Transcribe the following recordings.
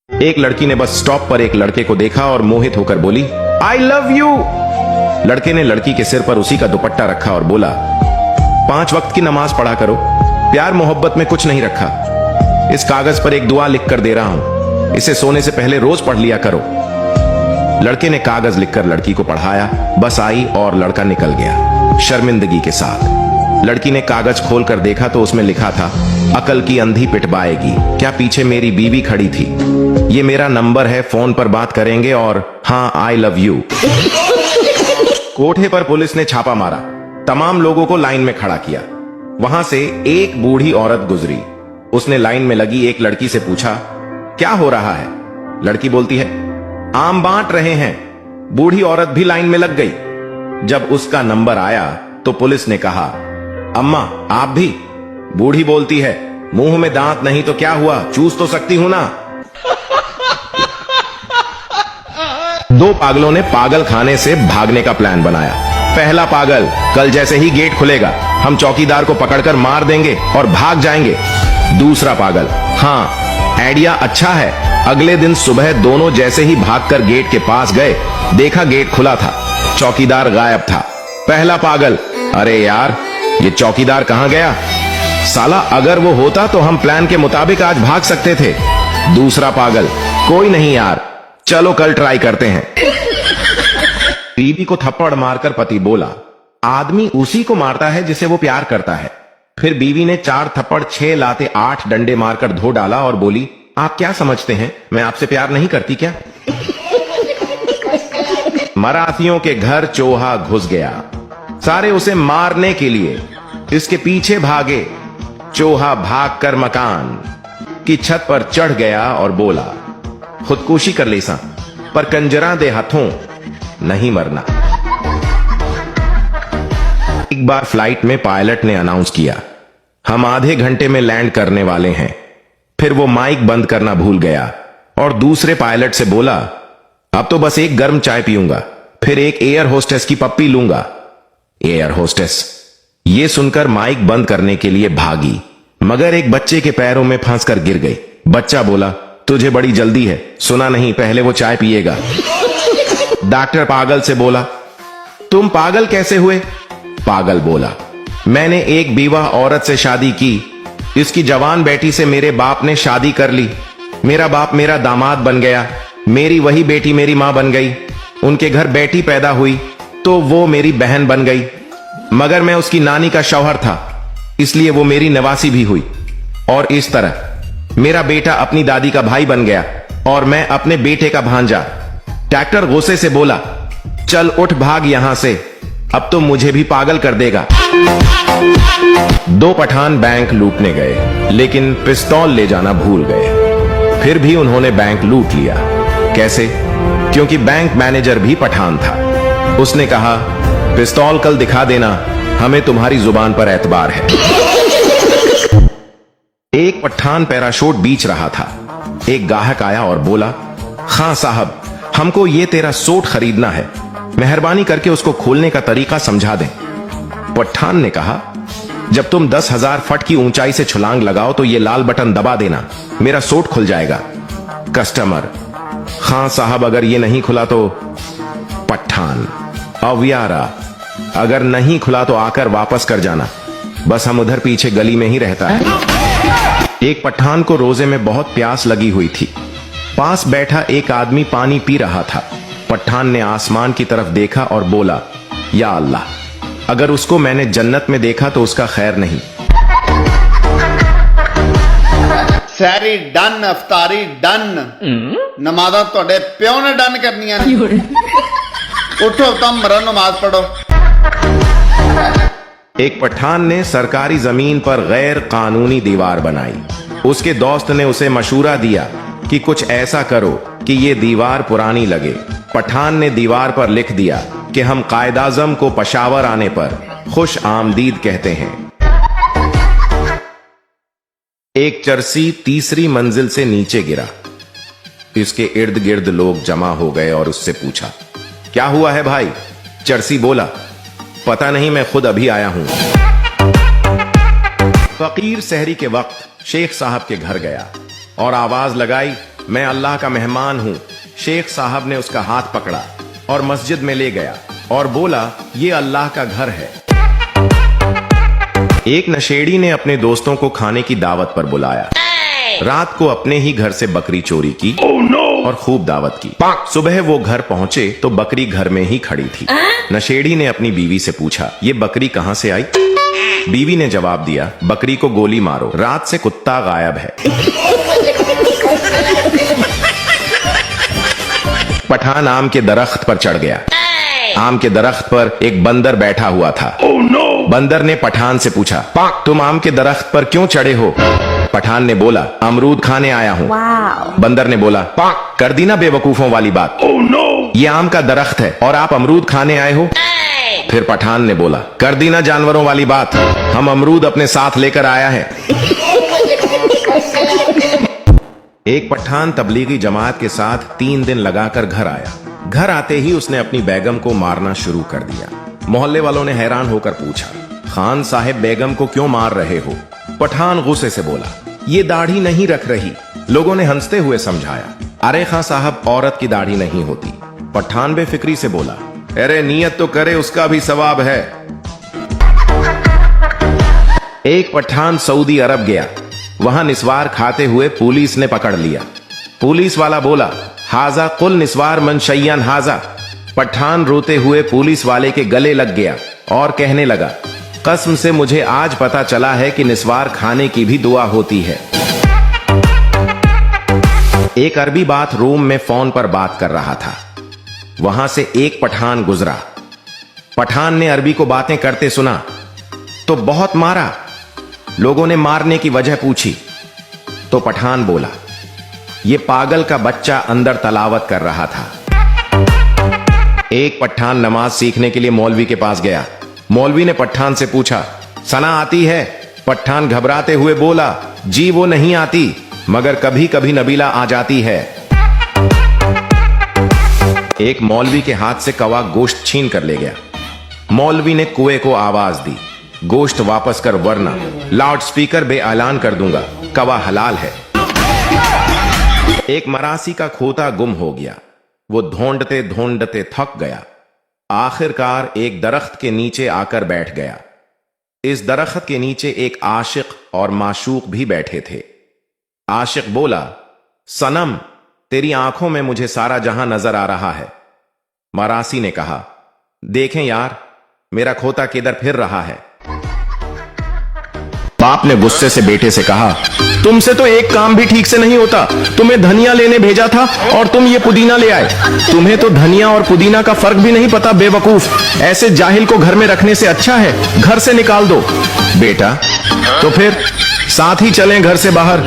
एक लड़की ने बस स्टॉप पर एक लड़के को देखा और मोहित होकर बोली, आई लव यू। लड़के ने लड़की के सिर पर उसी का दुपट्टा रखा और बोला, 5 वक्त की नमाज पढ़ा करो, प्यार मोहब्बत में कुछ नहीं रखा। इस कागज पर एक दुआ लिख कर दे रहा हूं, इसे सोने से पहले रोज पढ़ लिया करो। लड़के ने कागज लिखकर लड़की को पढ़ाया, बस आई और लड़का निकल गया शर्मिंदगी के साथ। लड़की ने कागज खोलकर देखा तो उसमें लिखा था, अकल की अंधी पिटवाएगी। क्या पीछे मेरी बीवी खड़ी थी। ये मेरा नंबर है, फोन पर बात करेंगे और हाँ आई लव यू। कोठे पर पुलिस ने छापा मारा, तमाम लोगों को लाइन में खड़ा किया। वहां से एक बूढ़ी औरत गुजरी। उसने लाइन में लगी एक लड़की से पूछा, क्या हो रहा है। लड़की बोलती है, आम बांट रहे हैं। बूढ़ी औरत भी लाइन में लग गई। जब उसका नंबर आया तो पुलिस ने कहा, अम्मा आप भी। बूढ़ी बोलती है, मुंह में दांत नहीं तो क्या हुआ, चूस तो सकती हूं ना। 2 पागलों ने पागल खाने से भागने का प्लान बनाया। पहला पागल, कल जैसे ही गेट खुलेगा हम चौकीदार को पकड़कर मार देंगे और भाग जाएंगे। दूसरा पागल, हाँ आइडिया अच्छा है। अगले दिन सुबह दोनों जैसे ही भागकर गेट के पास गए, देखा गेट खुला था, चौकीदार गायब था। पहला पागल, अरे यार ये चौकीदार कहां गया, साला अगर वो होता तो हम प्लान के मुताबिक आज भाग सकते थे। दूसरा पागल, कोई नहीं यार, चलो कल ट्राई करते हैं। बीवी को थप्पड़ मारकर पति बोला, आदमी उसी को मारता है जिसे वो प्यार करता है। फिर बीवी ने 4 थप्पड़ 6 लाते 8 डंडे मारकर धो डाला और बोली, आप क्या समझते हैं मैं आपसे प्यार नहीं करती क्या। मराठियों के घर चोहा घुस गया, सारे उसे मारने के लिए इसके पीछे भागे। चोहा भागकर मकान की छत पर चढ़ गया और बोला, खुदकुशी कर ले सा, पर कंजरा दे हाथों नहीं मरना। एक बार फ्लाइट में पायलट ने अनाउंस किया, हम आधे घंटे में लैंड करने वाले हैं। फिर वो माइक बंद करना भूल गया और दूसरे पायलट से बोला, अब तो बस एक गर्म चाय पीऊंगा, फिर एक एयर होस्टेस की पप्पी लूंगा। एयर होस्टेस ये सुनकर माइक बंद करने के लिए भागी, मगर एक बच्चे के पैरों में फंसकर गिर गई। बच्चा बोला, तुझे बड़ी जल्दी है, सुना नहीं पहले वो चाय पिएगा। डॉक्टर पागल से बोला, तुम पागल कैसे हुए। पागल बोला, मैंने एक बीवा औरत से शादी की, इसकी जवान बेटी से मेरे बाप ने शादी कर ली। मेरा बाप मेरा दामाद बन गया, मेरी वही बेटी मेरी मां बन गई। उनके घर बेटी पैदा हुई तो वो मेरी बहन बन गई, मगर मैं उसकी नानी का शौहर था, इसलिए वो मेरी नवासी भी हुई। और इस तरह मेरा बेटा अपनी दादी का भाई बन गया और मैं अपने बेटे का भांजा। डॉक्टर गुस्से से बोला, चल उठ भाग यहां से, अब तो मुझे भी पागल कर देगा। 2 पठान बैंक लूटने गए, लेकिन पिस्तौल ले जाना भूल गए। फिर भी उन्होंने बैंक लूट लिया। कैसे? क्योंकि बैंक मैनेजर भी पठान था। उसने कहा, पिस्तौल कल दिखा देना, हमें तुम्हारी जुबान पर एतबार है। एक पठान पैराशूट बीच रहा था। एक ग्राहक आया और बोला, खां साहब हमको ये तेरा सूट खरीदना है, मेहरबानी करके उसको खोलने का तरीका समझा दें। पठान ने कहा, जब तुम 10,000 फट की ऊंचाई से छलांग लगाओ तो ये लाल बटन दबा देना, मेरा सूट खुल जाएगा। कस्टमर, खां साहब अगर ये नहीं खुला तो। पठान, अवियारा, अगर नहीं खुला तो आकर वापस कर जाना, बस हम उधर पीछे गली में ही रहता है। एक पठान को रोजे में बहुत प्यास लगी हुई थी। पास बैठा एक आदमी पानी पी रहा था। पठान ने आसमान की तरफ देखा और बोला, या अल्लाह, अगर उसको मैंने जन्नत में देखा तो उसका खैर नहीं। सैरी डन, अफतारी डन, नमाज़ां तुहाडे प्यो ने डन करनियां ने। उठो तुम मरो, नमाज पढ़ो। एक पठान ने सरकारी जमीन पर गैर कानूनी दीवार बनाई। उसके दोस्त ने उसे मशूरा दिया कि कुछ ऐसा करो कि ये दीवार पुरानी लगे। पठान ने दीवार पर लिख दिया कि हम कायद आज़म को पेशावर आने पर खुश आमदीद कहते हैं। एक चरसी 3री मंजिल से नीचे गिरा। इसके इर्द गिर्द लोग जमा हो गए और उससे पूछा, क्या हुआ है भाई। चरसी बोला, पता नहीं, मैं खुद अभी आया हूं। फकीर सहरी के वक्त शेख साहब के घर गया और आवाज लगाई, मैं अल्लाह का मेहमान हूँ। शेख साहब ने उसका हाथ पकड़ा और मस्जिद में ले गया और बोला, ये अल्लाह का घर है। एक नशेड़ी ने अपने दोस्तों को खाने की दावत पर बुलाया। रात को अपने ही घर से बकरी चोरी की और खूब दावत की। सुबह वो घर पहुंचे तो बकरी घर में ही खड़ी थी। नशेड़ी ने अपनी बीवी से पूछा, ये बकरी कहां से आई? बीवी ने जवाब दिया, बकरी को गोली मारो, रात से कुत्ता गायब है। पठान आम के दरख्त पर चढ़ गया। आम के दरख्त पर एक बंदर बैठा हुआ था। बंदर ने पठान से पूछा, तुम आम के दरख्त पर क्यों चढ़े हो? पठान ने बोला, अमरूद खाने आया हूँ। बंदर ने बोला, कर दी ना बेवकूफों वाली बात। ये आम का दरख्त है और आप अमरूद खाने आए हो। फिर पठान ने बोला, कर दी ना जानवरों वाली बात, हम अमरूद अपने साथ लेकर आया है। एक पठान तबलीगी जमात के साथ 3 दिन लगाकर घर आया। घर आते ही उसने अपनी बेगम को मारना शुरू कर दिया। मोहल्ले वालों ने हैरान होकर पूछा, खान साहब बेगम को क्यों मार रहे हो? पठान गुस्से से बोला, ये दाढ़ी नहीं रख रही। लोगों ने हंसते हुए समझाया, अरे खान साहब औरत की दाढ़ी नहीं होती। पठान बेफिक्री से बोला, अरे नियत तो करे, उसका भी सवाब है। एक पठान सऊदी अरब गया। वहां निस्वार खाते हुए पुलिस ने पकड़ लिया। पुलिस वाला बोला, हाजा कुल निस्वार मन शय्यन हाजा। पठान रोते हुए पुलिस वाले के गले लग गया और कहने लगा, कसम से मुझे आज पता चला है कि निस्वार खाने की भी दुआ होती है। एक अरबी बाथरूम में फोन पर बात कर रहा था। वहां से एक पठान गुजरा। पठान ने अरबी को बातें करते सुना तो बहुत मारा। लोगों ने मारने की वजह पूछी तो पठान बोला, ये पागल का बच्चा अंदर तलावत कर रहा था। एक पठान नमाज सीखने के लिए मौलवी के पास गया। मौलवी ने पठान से पूछा, सना आती है? पठान घबराते हुए बोला, जी वो नहीं आती, मगर कभी कभी नबीला आ जाती है। एक मौलवी के हाथ से कौवा गोश्त छीन कर ले गया। मौलवी ने कुएं को आवाज दी, गोश्त वापस कर वरना लाउड स्पीकर बे ऐलान कर दूंगा, कौवा हलाल है। एक मरासी का खोता गुम हो गया। वो ढूंढते ढूंढते थक गया। आखिरकार एक दरख्त के नीचे आकर बैठ गया। इस दरख्त के नीचे एक आशिक और माशूक भी बैठे थे। आशिक बोला, सनम, तेरी आंखों में मुझे सारा जहां नजर आ रहा है। मरासी ने कहा, देखें यार, मेरा खोता किधर फिर रहा है। बाप ने गुस्से से बेटे से कहा, तुमसे तो एक काम भी ठीक से नहीं होता। तुम्हें धनिया लेने भेजा था और तुम ये पुदीना ले आए। तुम्हें तो धनिया और पुदीना का फर्क भी नहीं पता, बेवकूफ। ऐसे जाहिल को घर में रखने से अच्छा है घर से निकाल दो। बेटा, तो फिर साथ ही चलें घर से बाहर।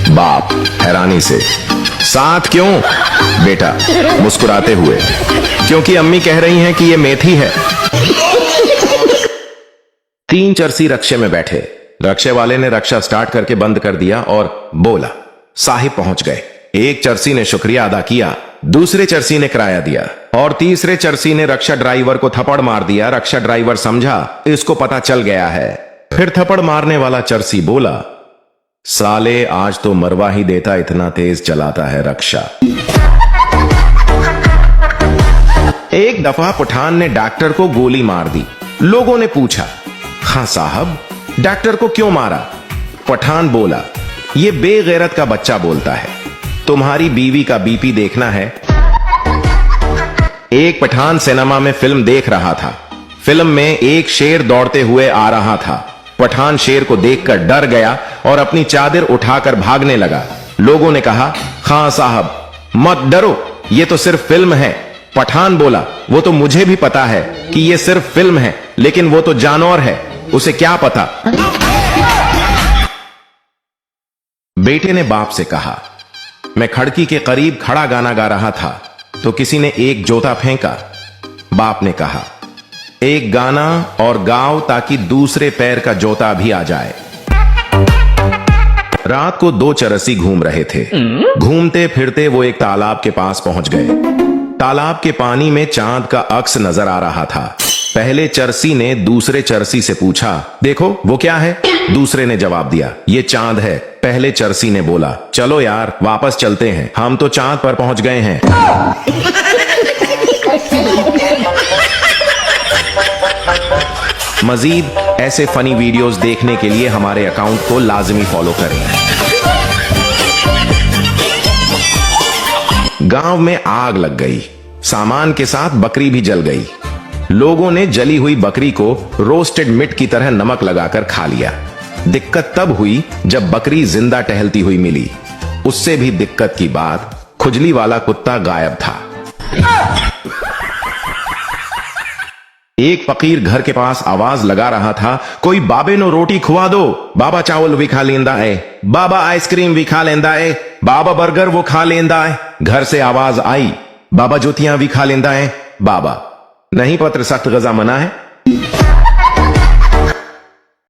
बाप हैरानी से, साथ क्यों? बेटा मुस्कुराते हुए, क्योंकि अम्मी कह रही हैं कि ये मेथी है। 3 चरसी रक्षे में बैठे। रक्षे वाले ने रक्षा स्टार्ट करके बंद कर दिया और बोला, साहिब पहुंच गए। एक चरसी ने शुक्रिया अदा किया, दूसरे चरसी ने किराया दिया और तीसरे चरसी ने रक्षा ड्राइवर को थप्पड़ मार दिया। रक्षा ड्राइवर समझा इसको पता चल गया है। फिर थप्पड़ मारने वाला चरसी बोला, साले आज तो मरवा ही देता, इतना तेज चलाता है रक्षा। एक दफा पठान ने डॉक्टर को गोली मार दी। लोगों ने पूछा, खां साहब डॉक्टर को क्यों मारा? पठान बोला, ये बेगैरत का बच्चा बोलता है, तुम्हारी बीवी का बीपी देखना है। एक पठान सिनेमा में फिल्म देख रहा था। फिल्म में एक शेर दौड़ते हुए आ रहा था। पठान शेर को देखकर डर गया और अपनी चादर उठाकर भागने लगा। लोगों ने कहा, खां साहब मत डरो, ये तो सिर्फ फिल्म है। पठान बोला, वो तो मुझे भी पता है कि ये सिर्फ फिल्म है, लेकिन वो तो जानवर है, उसे क्या पता। बेटे ने बाप से कहा, मैं खिड़की के करीब खड़ा गाना गा रहा था तो किसी ने एक जोता फेंका। बाप ने कहा, एक गाना और गाओ ताकि दूसरे पैर का जोता भी आ जाए। रात को 2 चरसी घूम रहे थे। घूमते फिरते वो एक तालाब के पास पहुंच गए। तालाब के पानी में चांद का अक्स नजर आ रहा था। पहले चरसी ने दूसरे चरसी से पूछा, देखो वो क्या है? दूसरे ने जवाब दिया, ये चांद है। पहले चरसी ने बोला, चलो यार वापस चलते हैं, हम तो चांद पर पहुंच गए हैं। मजीद ऐसे फनी वीडियोस देखने के लिए हमारे अकाउंट को लाजमी फॉलो करें। गांव में आग लग गई, सामान के साथ बकरी भी जल गई। लोगों ने जली हुई बकरी को रोस्टेड मीट की तरह नमक लगाकर खा लिया। दिक्कत तब हुई जब बकरी जिंदा टहलती हुई मिली। उससे भी दिक्कत की बात, खुजली वाला कुत्ता गायब था। एक फकीर घर के पास आवाज लगा रहा था, कोई बाबे नो रोटी खुआ दो। बाबा चावल भी खा लेंदा है, बाबा आइसक्रीम भी खा लेंदा है, बाबा बर्गर वो खा लेंदा है। घर से आवाज आई, बाबा जोतियां भी खा लेंदा है। बाबा, नहीं पत्र सख्त गजा मना है।